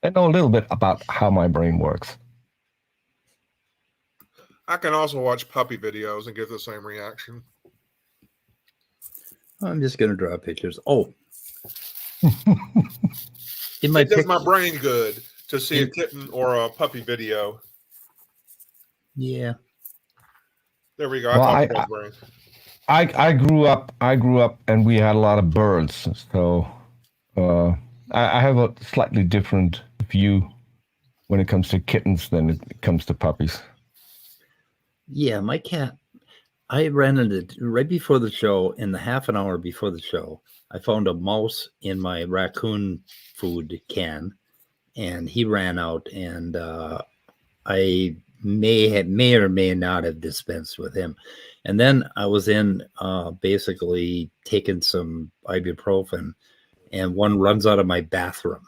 They know a little bit about how my brain works. I can also watch puppy videos and get the same reaction. I'm just going to draw pictures. Oh. it does my brain good to see a kitten or a puppy video. Yeah. There we go. Well, I grew up and we had a lot of birds. So I have a slightly different view when it comes to kittens than it comes to puppies. Yeah, my cat, I ran into right before the show, in the half an hour before the show, I found a mouse in my raccoon food can, and he ran out, and I may or may not have dispensed with him. And then I was in basically taking some ibuprofen, and one runs out of my bathroom.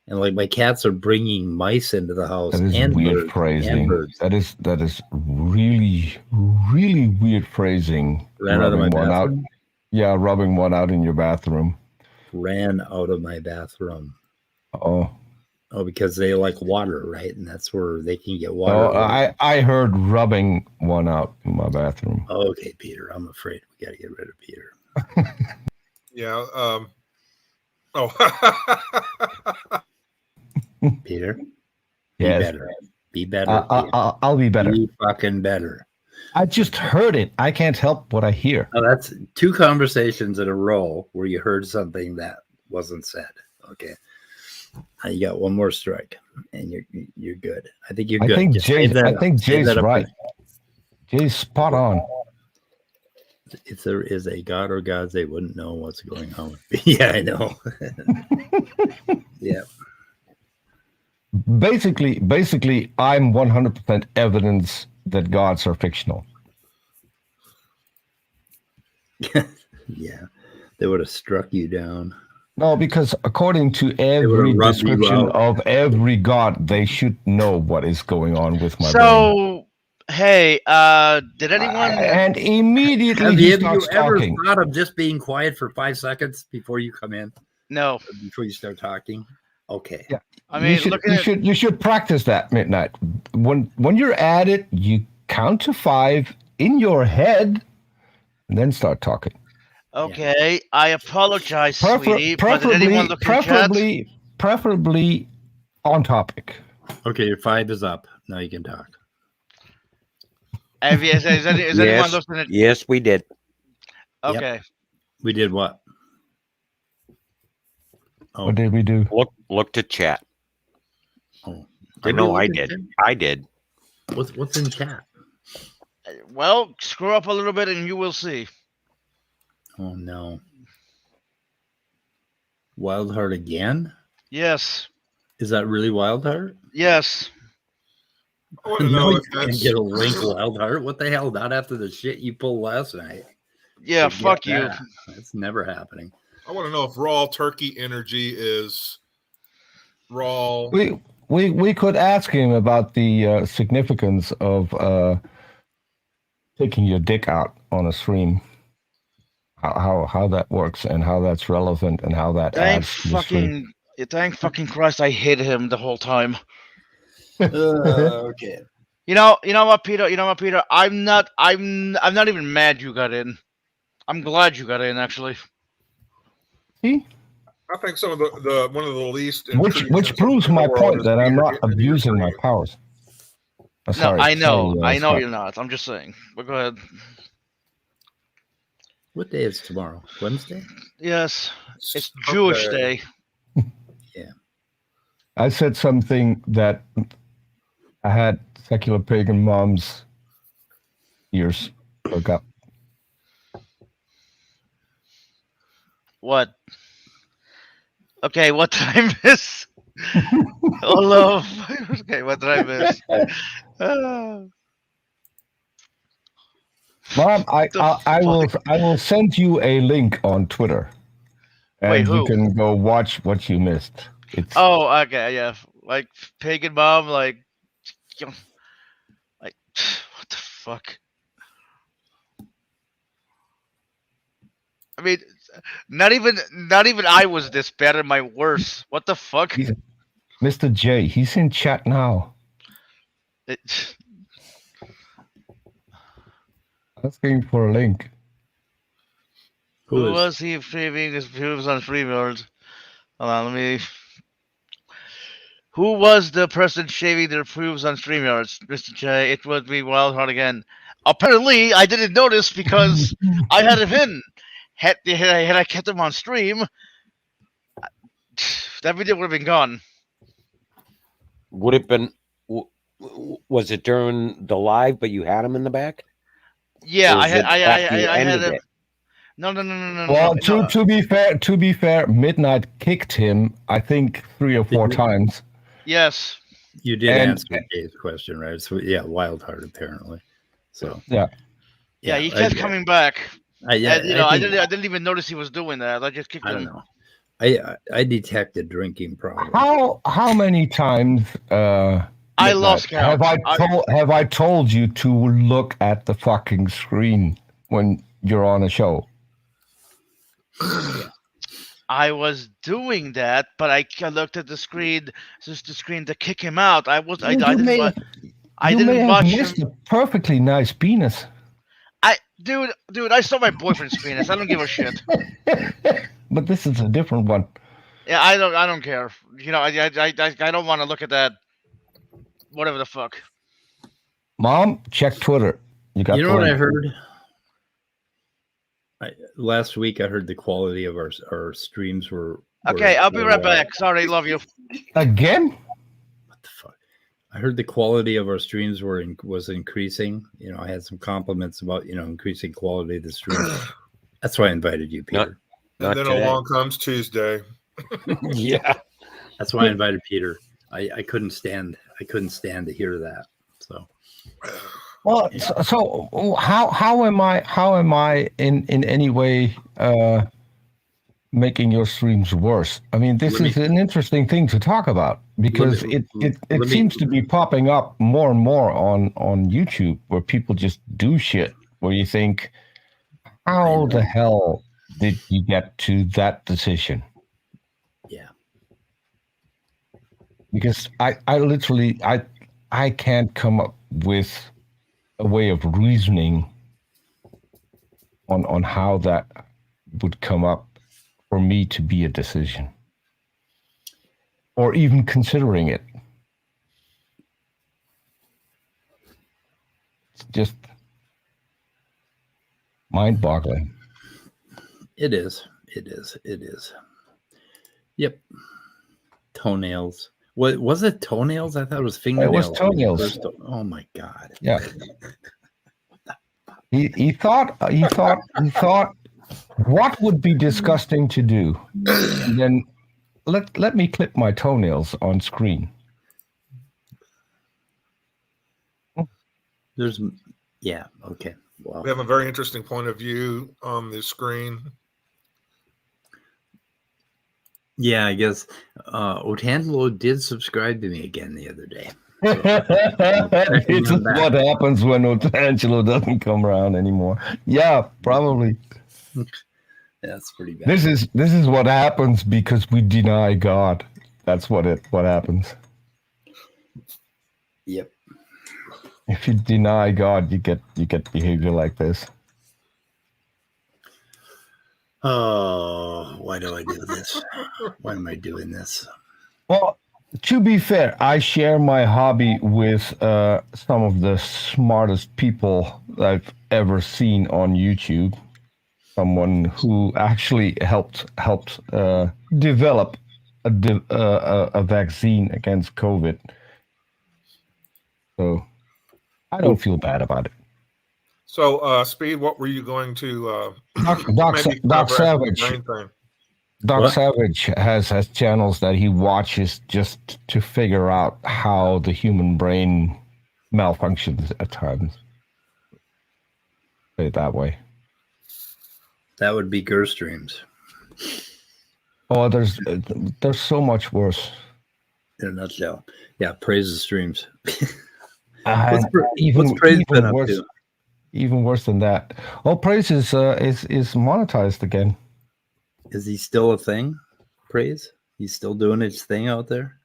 And like my cats are bringing mice into the house. That is and weird birds, phrasing. And birds. That is really, really weird phrasing. Ran out of my bathroom? Yeah, rubbing one out in your bathroom. Ran out of my bathroom. Oh. Oh, because they like water, right? And that's where they can get water. Oh, I heard rubbing one out in my bathroom. Okay, Peter. I'm afraid we got to get rid of Peter. Yeah. Peter? Yes. Be better. Be better. I'll be better. Be fucking better. I just heard it. I can't help what I hear. Oh, that's 2 conversations in a row where you heard something that wasn't said. Okay. Now you got one more strike, and you're good. I think you're good. I think Jay's right. Jay's spot on. If there is a God or gods, they wouldn't know what's going on. Yeah, I know. Yeah. Basically, I'm 100% evidence that gods are fictional. Yeah, they would have struck you down. No, because according to every description of every god, they should know what is going on with my brain. So, hey, did anyone... and immediately have he you starts ever talking. thought of just being quiet for 5 seconds before you come in? No. Before you start talking? Okay. Yeah. I mean, you should practice that, Midnight. When you're at it, you count to 5 in your head, and then start talking. Okay, yeah. I apologize, sweetie. But did anyone look in chat? Preferably on topic. Okay, your 5 is up. Now you can talk. Is anyone looking at? Yes, we did. Okay. Yep. We did what? Oh. What did we do? Look to chat. Oh, I did. I did. What's in chat? Well, screw up a little bit and you will see. Oh no. Wild Heart again? Yes. Is that really Wild Heart? Yes. I want to know if that's... get a link Wild Heart. What the hell? Not after the shit you pulled last night. Yeah, fuck you. That's never happening. I want to know if raw turkey energy is raw. We could ask him about the significance of taking your dick out on a stream. How that works and how that's relevant and how that adds to the stream. Thank fucking Christ! I hated him the whole time. Okay. You know what, Peter? I'm not even mad you got in. I'm glad you got in, actually. See? I think some of the one of the least which proves my point that I'm not abusing my powers. Sorry, I know you're not. I'm just saying. But go ahead. What day is tomorrow? Wednesday? Yes, it's Jewish Day. Yeah. I said something that I had secular pagan mom's ears hook up. What? Okay, what did I miss? Oh no. Okay, what did I miss? Mom, I will send you a link on Twitter, and you can go watch what you missed. Okay, yeah, like pagan mom, like what the fuck? I mean, not even I was this bad. Am I worse? What the fuck? Mr. J, he's in chat now. Asking for a link. Who was he streaming? He was on Freeworld. Hold on, let me Who was the person shaving their pubes on StreamYards, Mr. J? It would be Wildheart again. Apparently, I didn't notice because I had him hidden. Had I kept him on stream, that video would have been gone. Would it been? Was it during the live, but you had him in the back? Yeah, Or I is it had after you I had ended him. it? No. Well, no. to be fair, Midnight kicked him, I think 3 or 4 times. Yes. You did answer Dave's question, right? So yeah, Wildheart apparently. So Yeah, he kept coming back. I didn't even notice he was doing that. I just kicked him. don't know. I detect a drinking problem. how many times I lost count. have I told you to look at the fucking screen when you're on a show? I was doing that, but I looked at the screen, just the screen to kick him out. I didn't watch missed him. a perfectly nice penis. Dude, I saw my boyfriend's penis. I don't give a shit. But this is a different one. Yeah, I don't care. You know, I don't want to look at that. Whatever the fuck. Mom, check Twitter. You know what I heard? Last week I heard the quality of our streams were okay, I'll be right back. Sorry, love you. Again? What the fuck? I heard the quality of our streams was increasing. You know, I had some compliments about increasing quality of the streams. That's why I invited you, Peter. And then along comes Tuesday. Yeah, that's why I invited Peter. I couldn't stand to hear that. So. Well, so how am I in any way making your streams worse? I mean, this is an interesting thing to talk about because it seems to be popping up more and more on YouTube where people just do shit where you think, how the hell did you get to that decision? Yeah. Because I literally can't come up with a way of reasoning on how that would come up for me to be a decision or even considering it. It's just mind-boggling. It is. Yep. Toenails. What was it? Toenails? I thought it was fingernails. It was toenails. Oh my god. Yeah. He thought what would be disgusting to do? And then let me clip my toenails on screen. Okay. Wow. We have a very interesting point of view on the screen. Yeah, I guess Otangelo did subscribe to me again the other day. It's what happens when Otangelo doesn't come around anymore. Yeah, probably. That's pretty bad. This is what happens because we deny God. That's what happens. Yep. If you deny God, you get behavior like this. Oh, why do I do this? Why am I doing this? Well, to be fair, I share my hobby with some of the smartest people I've ever seen on YouTube. Someone who actually helped develop a vaccine against COVID. So I don't feel bad about it. So, Speed, what were you going to? Doc Savage. Doc Savage has channels that he watches just to figure out how the human brain malfunctions at times. Say it that way. That would be Gerstreams. Oh, there's so much worse. In a nutshell. Yeah, praise the streams. Even Praise been up worse. to? Even worse than that. Oh, Praise is monetized again. Is he still a thing? Praise? He's still doing his thing out there?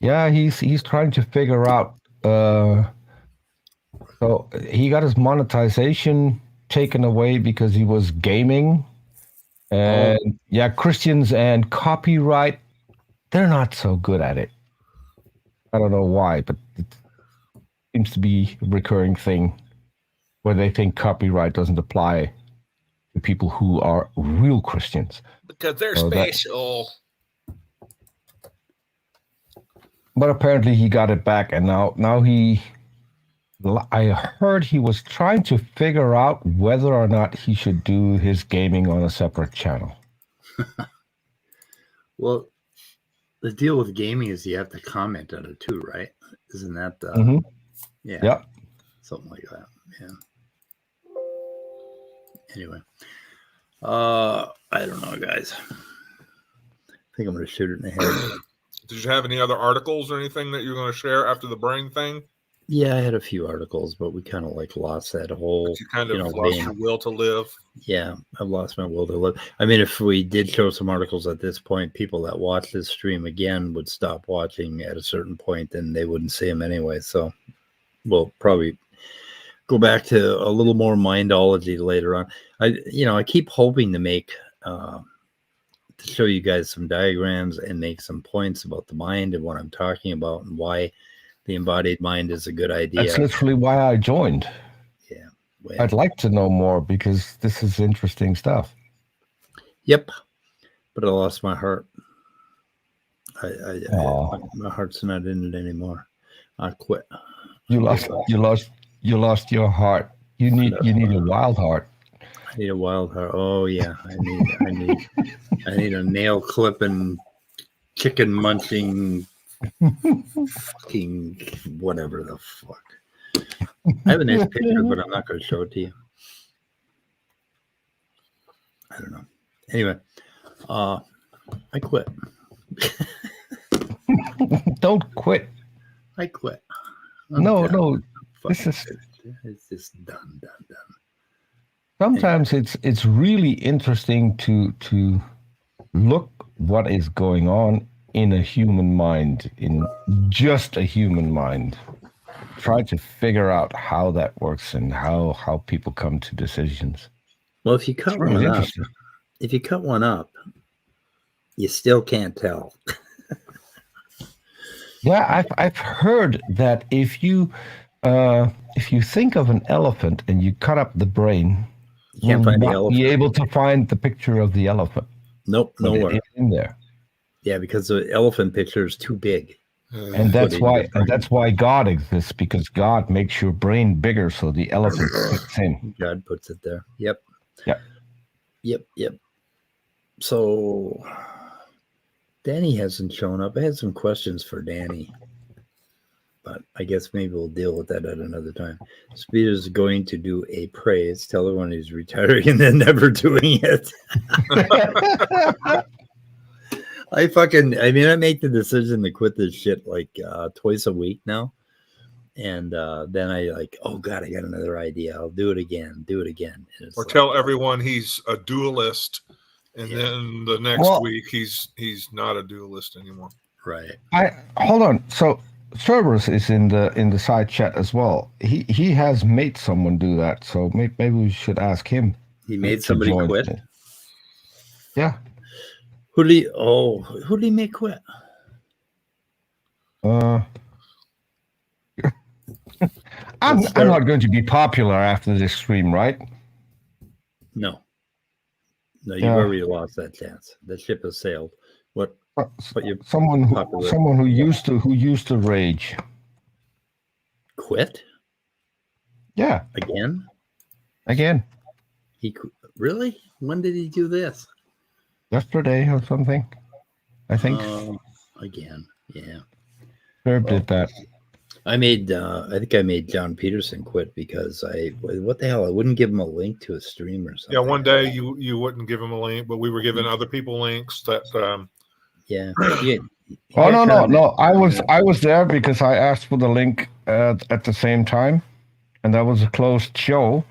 Yeah, he's trying to figure out. So he got his monetization taken away because he was gaming, and Christians and copyright, they're not so good at it. I don't know why, but it seems to be a recurring thing where they think copyright doesn't apply to people who are real Christians. Because they're special. But apparently he got it back, and now I heard he was trying to figure out whether or not he should do his gaming on a separate channel. Well, the deal with gaming is you have to comment on it too, right? Isn't that yeah. Yep. Something like that. Yeah. Anyway. I don't know, guys. I think I'm gonna shoot it in the head. Did you have any other articles or anything that you're going to share after the brain thing? Yeah, I had a few articles, but we kind of like lost that whole. But you kind of lost your will to live. Yeah, I've lost my will to live. I mean, if we did show some articles at this point, people that watch this stream again would stop watching at a certain point, and they wouldn't see them anyway. So we'll probably go back to a little more mindology later on. I keep hoping to make to show you guys some diagrams and make some points about the mind and what I'm talking about and why the embodied mind is a good idea. That's literally why I joined. Yeah. Well, I'd like to know more because this is interesting stuff. Yep. But I lost my heart. My heart's not in it anymore. I quit. You lost your heart. You need a wild heart. I need a wild heart. Oh yeah. I need a nail clipping, chicken munching, fucking whatever the fuck. I have a nice picture, but I'm not going to show it to you. I don't know. Anyway, I quit. Don't quit. I quit. No. It's just done. Sometimes it's really interesting to look what is going on in a human mind, in just a human mind. Try to figure out how that works and how people come to decisions. Well, if you cut one up, you still can't tell. Yeah, I've heard that if you think of an elephant and you cut up the brain, you can't find the elephant. Be able to find the picture of the elephant. Nope, nowhere. It's in there. Yeah, because the elephant picture is too big. And that's why God exists, because God makes your brain bigger so the elephant fits in. God puts it there. Yep. Yep. So Danny hasn't shown up. I had some questions for Danny, but I guess maybe we'll deal with that at another time. Speeder's going to do a praise. Tell everyone he's retiring and then never doing it. I make the decision to quit this shit like twice a week now. And then I oh God, I got another idea. I'll do it again. Or tell everyone he's a dualist. And then the next week he's not a dualist anymore. Right. Hold on. So Cerberus is in the side chat as well. He has made someone do that. So maybe we should ask him. He made somebody quit. Yeah. Who did he make quit? I'm not going to be popular after this stream, right? No, you've already lost that chance. The ship has sailed. Someone who used to rage quit? Yeah. Again. Really? When did he do this? Yesterday or something, I think. Again, yeah. Herb did that. I think I made John Peterson quit because what the hell? I wouldn't give him a link to a stream or something. Yeah, one day you wouldn't give him a link, but we were giving other people links that. Yeah. No. I was there because I asked for the link at the same time, and that was a closed show.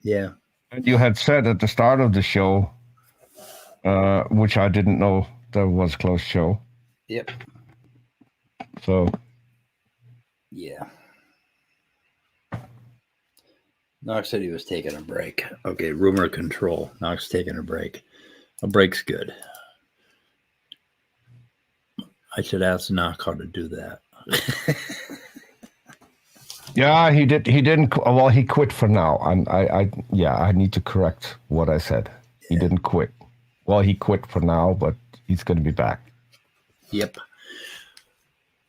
Yeah. And you had said at the start of the show, which I didn't know there was a closed show. Yep. So. Yeah. Knox said he was taking a break. Okay, rumor control. Knox taking a break. A break's good. I should ask Knox how to do that. Yeah, he did. He didn't. Well, he quit for now. I need to correct what I said. He didn't quit. Well, he quit for now, but he's going to be back. Yep.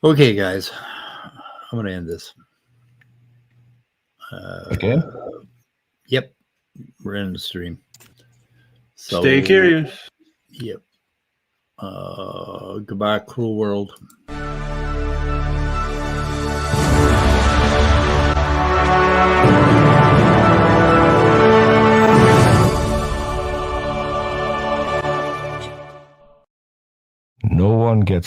Okay, guys. I'm going to end this. Again? Yep. We're in the stream. So, stay curious. Yep. Goodbye, cruel world. No one gets